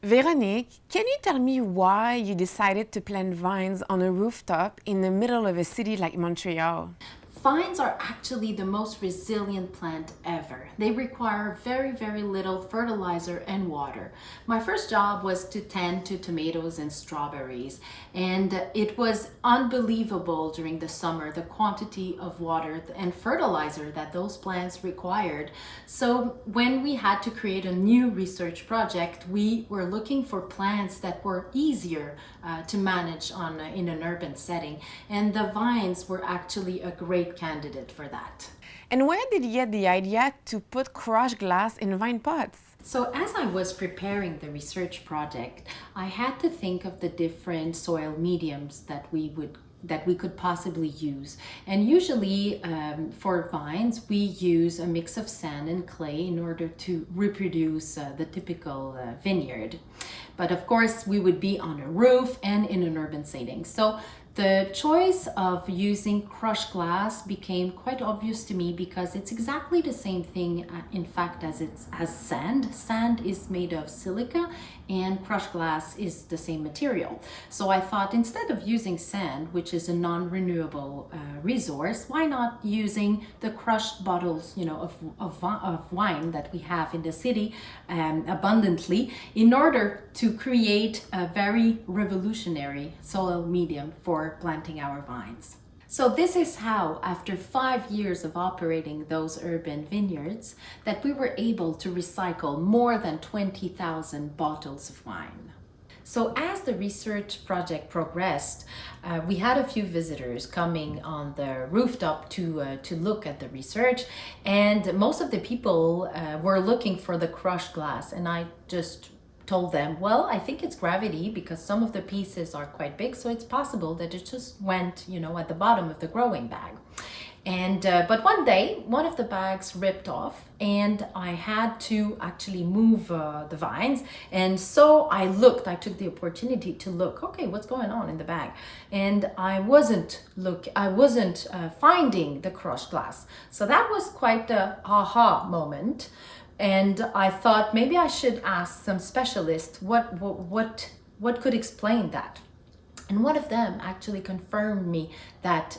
Véronique, can you tell me why you decided to plant vines on a rooftop in the middle of a city like Montreal? Vines are actually the most resilient plant ever. They require very, very little fertilizer and water. My first job was to tend to tomatoes and strawberries, and it was unbelievable during the summer, the quantity of water and fertilizer that those plants required. So when we had to create a new research project, we were looking for plants that were easier to manage in an urban setting, and the vines were actually a great candidate for that. And where did you get the idea to put crushed glass in vine pots? So as I was preparing the research project, I had to think of the different soil mediums that we could possibly use. And usually for vines, we use a mix of sand and clay in order to reproduce the typical vineyard. But of course, we would be on a roof and in an urban setting. So the choice of using crushed glass became quite obvious to me because it's exactly the same thing, in fact, as sand. Sand is made of silica and crushed glass is the same material. So I thought instead of using sand, which is a non-renewable resource, why not using the crushed bottles, of wine that we have in the city abundantly in order to create a very revolutionary soil medium for planting our vines. So this is how, after 5 years of operating those urban vineyards, that we were able to recycle more than 20,000 bottles of wine. So as the research project progressed, we had a few visitors coming on the rooftop to look at the research, and most of the people were looking for the crushed glass, and I just told them, well, I think it's gravity because some of the pieces are quite big, so it's possible that it just went, at the bottom of the growing bag. And but one day, one of the bags ripped off, and I had to actually move the vines. And so I took the opportunity to look, okay, what's going on in the bag? And I wasn't finding the crushed glass. So that was quite a aha moment. And I thought maybe I should ask some specialists what could explain that. And one of them actually confirmed me that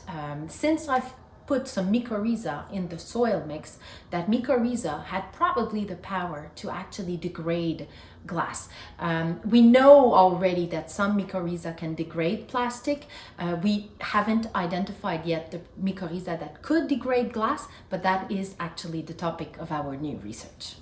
since I've put some mycorrhiza in the soil mix, that mycorrhiza had probably the power to actually degrade glass. We know already that some mycorrhiza can degrade plastic. We haven't identified yet the mycorrhiza that could degrade glass, but that is actually the topic of our new research.